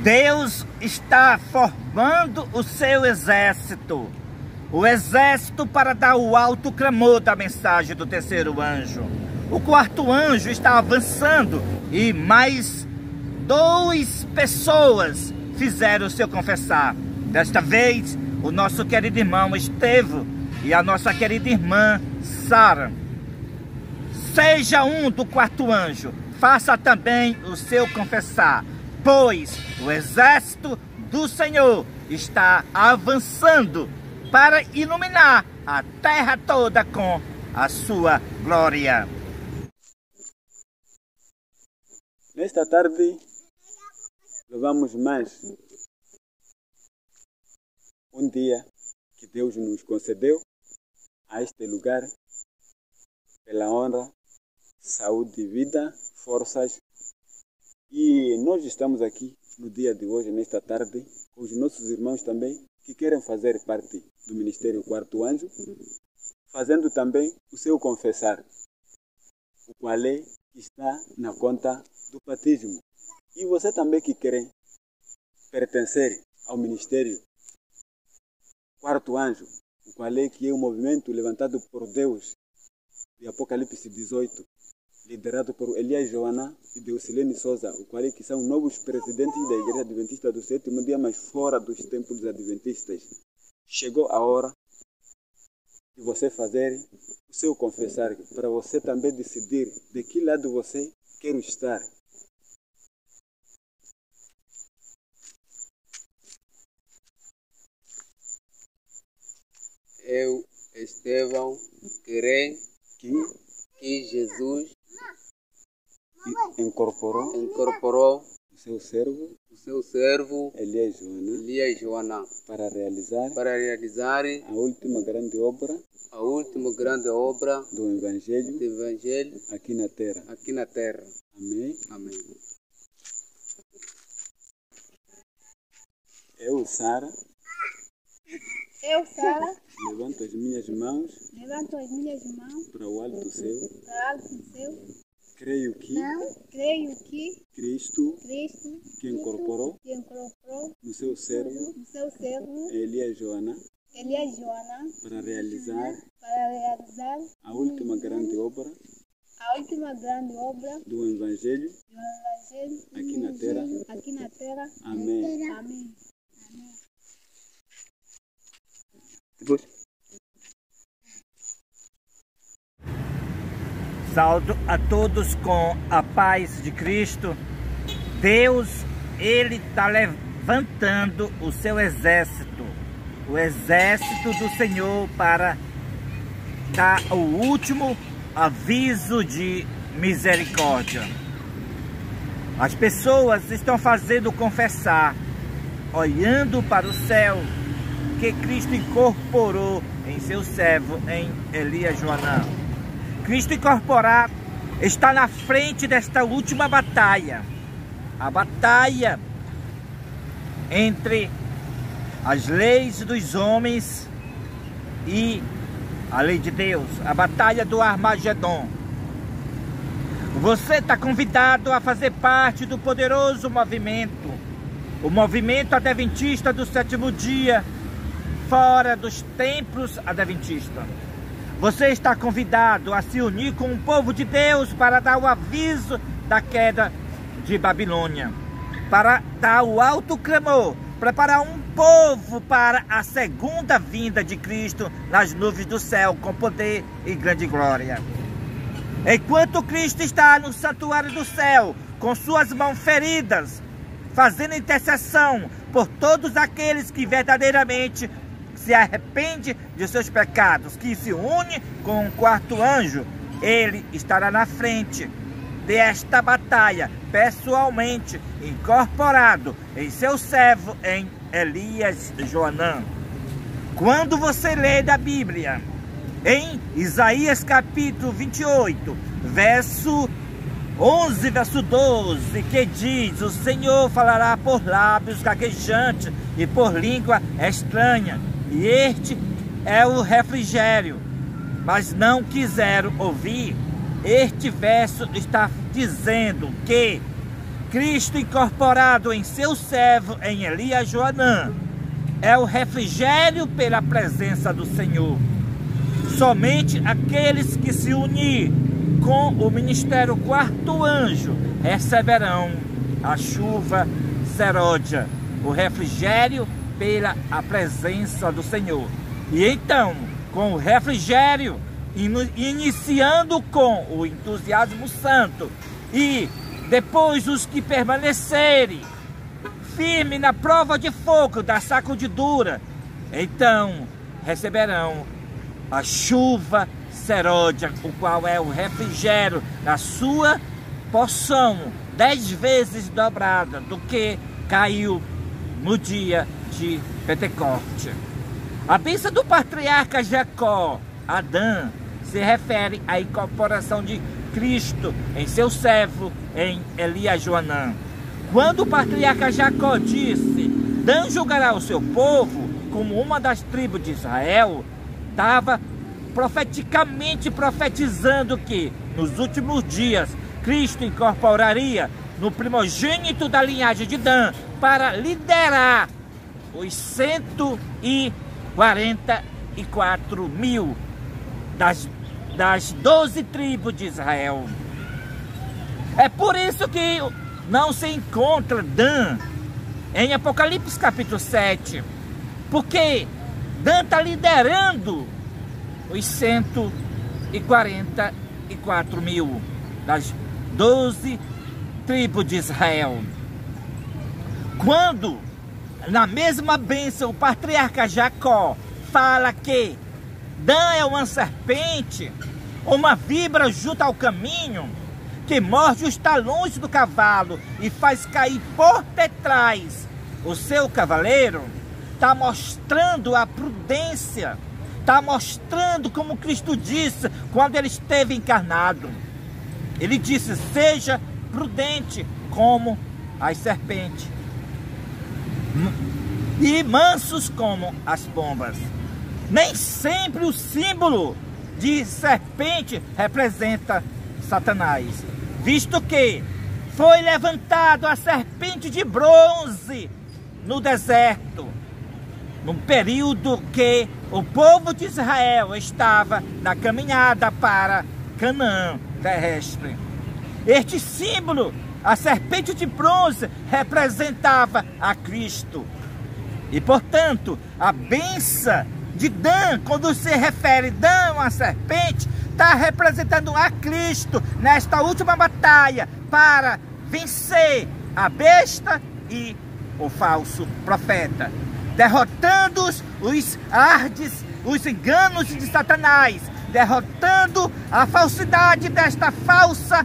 Deus está formando o seu exército. O exército para dar o alto clamor da mensagem do terceiro anjo. O quarto anjo está avançando e mais 2 pessoas fizeram o seu confessar. Desta vez, o nosso querido irmão Estevão e a nossa querida irmã Sara. Seja um do quarto anjo, faça também o seu confessar, pois o exército do Senhor está avançando para iluminar a terra toda com a sua glória. Nesta tarde, louvamos mais um dia que Deus nos concedeu a este lugar pela honra, saúde, vida, forças. E nós estamos aqui no dia de hoje, nesta tarde, com os nossos irmãos também, que querem fazer parte do Ministério Quarto Anjo, fazendo também o seu confessar, o qual está na conta do batismo. E você também que quer pertencer ao Ministério Quarto Anjo, o qual que é um movimento levantado por Deus, de Apocalipse 18, liderado por Elias Joana e Deusilene Souza, o qual que são novos presidentes da Igreja Adventista do Sétimo Dia, mas fora dos templos adventistas. Chegou a hora de você fazer o seu confessar, para você também decidir de que lado você quer estar. Eu, Estevão, creio que Jesus incorporou o seu servo Elias Joana para realizar a última grande obra do Evangelho aqui na terra. Amém. Amém. Eu, Sara, levanto as minhas mãos para o alto céu. Creio que Cristo que incorporou no seu servo Elias Joana para realizar a última grande obra do Evangelho aqui na terra. Amém. Saúdo a todos com a paz de Cristo. Deus, Ele está levantando o seu exército, o exército do Senhor, para dar o último aviso de misericórdia. As pessoas estão fazendo confessar, olhando para o céu, que Cristo incorporou em seu servo, em Elias Joana. Cristo incorporado está na frente desta última batalha. A batalha entre as leis dos homens e a lei de Deus. A batalha do Armagedon. Você está convidado a fazer parte do poderoso movimento. O movimento adventista do sétimo dia, fora dos templos adventistas. Você está convidado a se unir com o povo de Deus para dar o aviso da queda de Babilônia, para dar o alto clamor, preparar um povo para a segunda vinda de Cristo nas nuvens do céu com poder e grande glória. Enquanto Cristo está no santuário do céu, com suas mãos feridas, fazendo intercessão por todos aqueles que verdadeiramente se arrepende de seus pecados, que se une com o quarto anjo, ele estará na frente desta batalha, pessoalmente incorporado em seu servo, em Elias Joana. Quando você lê da Bíblia, em Isaías capítulo 28, verso 11, verso 12, que diz: o Senhor falará por lábios gaguejantes e por língua estranha, e este é o refrigério, mas não quiseram ouvir. Este verso está dizendo que Cristo incorporado em seu servo, em Elias Joanã, é o refrigério pela presença do Senhor. Somente aqueles que se unir com o ministério quarto anjo receberão a chuva seródia, o refrigério pela a presença do Senhor. E então, com o refrigério, iniciando com o entusiasmo santo, e depois os que permanecerem firme na prova de fogo da sacudidura, então receberão a chuva seródia, o qual é o refrigério da sua porção 10 vezes dobrada do que caiu no dia de Pentecoste. A bênção do patriarca Jacó, Adão, se refere à incorporação de Cristo em seu servo, em Elias Joanã. Quando o patriarca Jacó disse: Dan julgará o seu povo como uma das tribos de Israel, estava profeticamente profetizando que nos últimos dias Cristo incorporaria no primogênito da linhagem de Dan para liderar os 144 mil das 12 tribos de Israel. É por isso que não se encontra Dan em Apocalipse capítulo 7, porque Dan está liderando os 144 mil das 12 tribos de Israel. Quando, na mesma bênção, o patriarca Jacó fala que Dan é uma serpente, uma víbora junto ao caminho, que morde os talões do cavalo e faz cair por detrás o seu cavaleiro, está mostrando a prudência, está mostrando como Cristo disse quando ele esteve encarnado. Ele disse: seja prudente como as serpentes e mansos como as pombas. Nem sempre o símbolo de serpente representa Satanás, visto que foi levantado a serpente de bronze no deserto, num período que o povo de Israel estava na caminhada para Canaã terrestre. Este símbolo, a serpente de bronze, representava a Cristo. E, portanto, a bênção de Dan, quando se refere Dan a uma serpente, está representando a Cristo nesta última batalha para vencer a besta e o falso profeta, derrotando os ardes, os enganos de Satanás, derrotando a falsidade desta falsa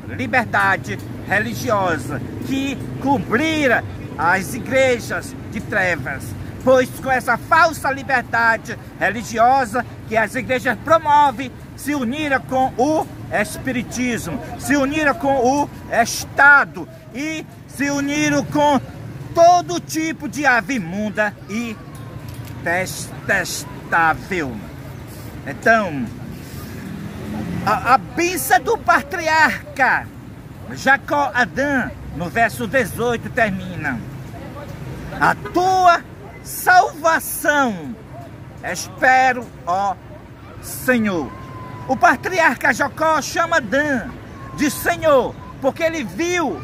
liberdade religiosa que cobrira as igrejas de trevas. Pois com essa falsa liberdade religiosa que as igrejas promovem, se uniram com o espiritismo, se uniram com o Estado e se uniram com todo tipo de ave imunda e detestável. Então, a bênção do patriarca Jacó Adão, no verso 18, termina: a tua salvação espero, ó Senhor. O patriarca Jacó chama Dan de Senhor, porque ele viu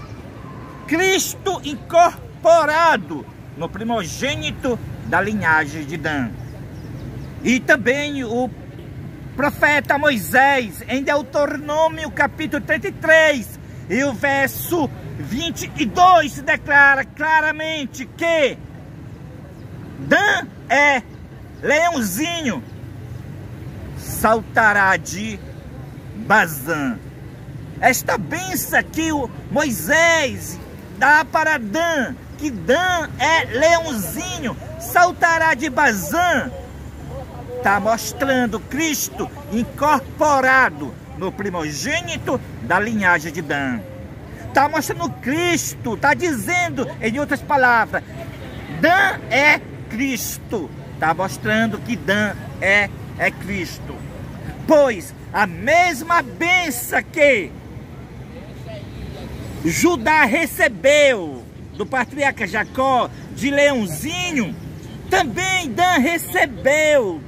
Cristo incorporado no primogênito da linhagem de Dan. E também o profeta Moisés, em Deuteronômio capítulo 33, e o verso 22, declara claramente que Dan é leãozinho, saltará de Bazã. Esta bênção que o Moisés dá para Dan, que Dan é leãozinho, saltará de Bazã, está mostrando Cristo incorporado no primogênito da linhagem de Dan. Está mostrando Cristo, está dizendo, em outras palavras, Dan é Cristo. Está mostrando que Dan é Cristo. Pois a mesma bênção que Judá recebeu do patriarca Jacó de leãozinho, também Dan recebeu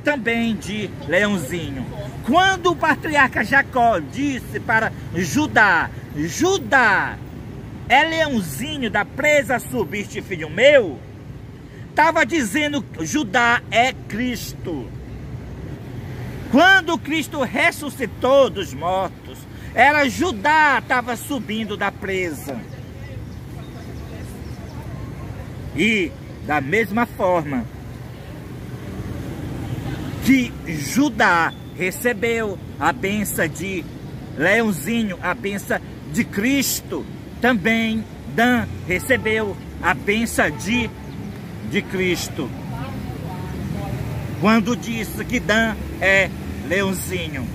também de leãozinho. Quando o patriarca Jacó disse para Judá: Judá é leãozinho da presa subiste, filho meu, estava dizendo que Judá é Cristo. Quando Cristo ressuscitou dos mortos, era Judá estava subindo da presa. E da mesma forma que Judá recebeu a bênção de leãozinho, a bênção de Cristo, também Dan recebeu a bênção de Cristo. Quando disse que Dan é leãozinho.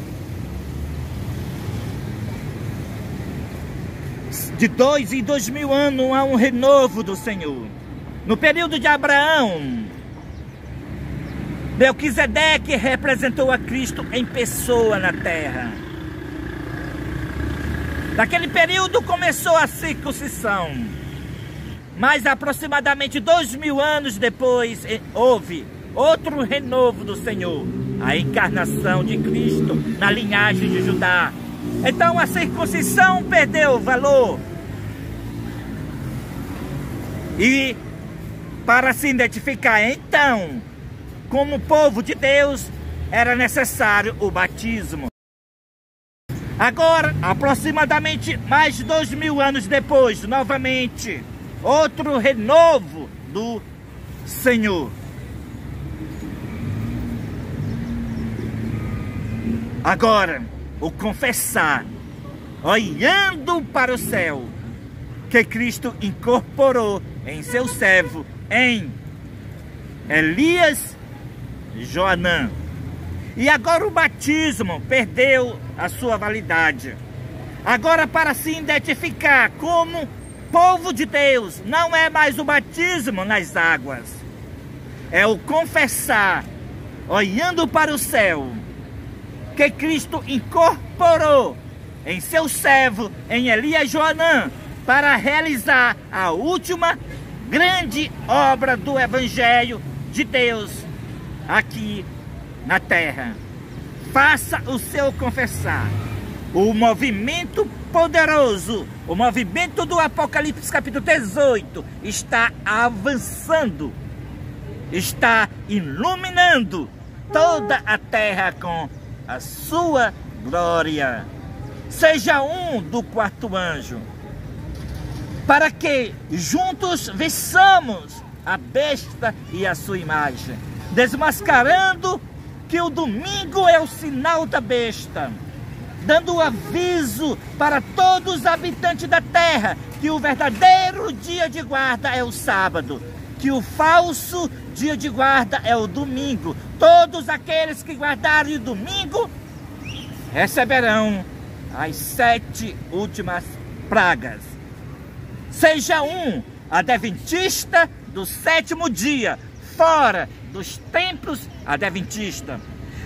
De 2 em 2000 anos há um renovo do Senhor. No período de Abraão, Melquisedeque representou a Cristo em pessoa na terra. Naquele período começou a circuncisão. Mas aproximadamente 2000 anos depois houve outro renovo do Senhor, a encarnação de Cristo na linhagem de Judá. Então a circuncisão perdeu o valor. E para se identificar então como povo de Deus, era necessário o batismo. Agora, aproximadamente mais de 2000 anos depois, novamente, outro renovo do Senhor. Agora, o confessar, olhando para o céu, que Cristo incorporou em seu servo, em Elias e Joanã. E agora o batismo perdeu a sua validade. Agora, para se identificar como povo de Deus, não é mais o batismo nas águas, é o confessar, olhando para o céu, que Cristo incorporou em seu servo, em Elias e Joanã, para realizar a última grande obra do Evangelho de Deus aqui na terra. Faça o seu confessar. O movimento poderoso, o movimento do Apocalipse capítulo 18 está avançando, está iluminando toda a terra com a sua glória. Seja um do quarto anjo, para que juntos vençamos a besta e a sua imagem, desmascarando que o domingo é o sinal da besta, dando aviso para todos os habitantes da terra que o verdadeiro dia de guarda é o sábado, que o falso dia de guarda é o domingo. Todos aqueles que guardarem o domingo receberão as 7 últimas pragas. Seja um adventista do 7º dia, fora dos templos adventistas.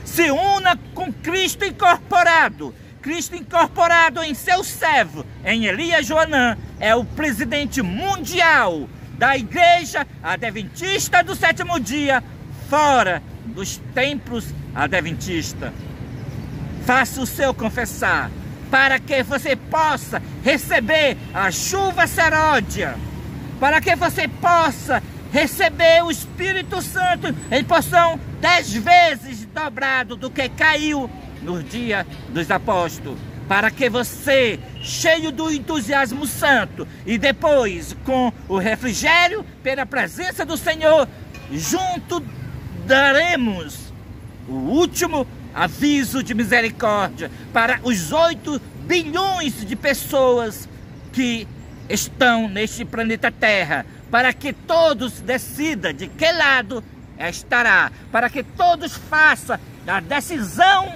Se una com Cristo incorporado. Cristo incorporado em seu servo, em Elias Joanã, é o presidente mundial da igreja adventista do 7º dia, fora dos templos adventistas. Faça o seu confessar, para que você possa receber a chuva seródia, para que você possa receber o Espírito Santo em porção 10 vezes dobrado do que caiu no dia dos apóstolos, para que você, cheio do entusiasmo santo, e depois com o refrigério pela presença do Senhor, junto daremos o último aviso de misericórdia para os 8 bilhões de pessoas que estão neste planeta Terra, para que todos decidam de que lado estará, para que todos façam a decisão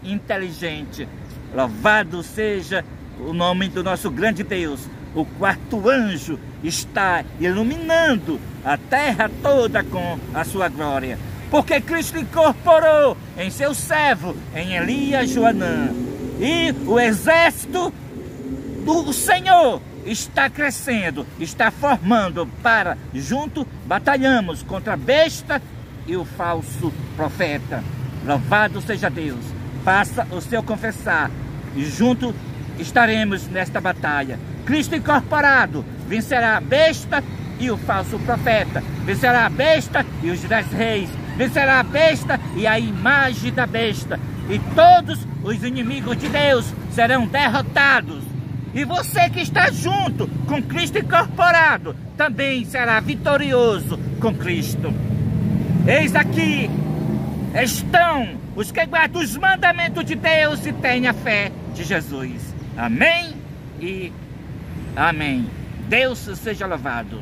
inteligente. Louvado seja o nome do nosso grande Deus. O quarto anjo está iluminando a terra toda com a sua glória, porque Cristo incorporou em seu servo, em Elias Joanã, e o exército O Senhor está crescendo, está formando para, junto, batalhamos contra a besta e o falso profeta. Louvado seja Deus. Faça o seu confessar e junto estaremos nesta batalha. Cristo incorporado vencerá a besta e o falso profeta. Vencerá a besta e os 10 reis. Vencerá a besta e a imagem da besta. E todos os inimigos de Deus serão derrotados. E você que está junto com Cristo incorporado também será vitorioso com Cristo. Eis aqui estão os que guardam os mandamentos de Deus e têm a fé de Jesus. Amém e amém. Deus seja louvado.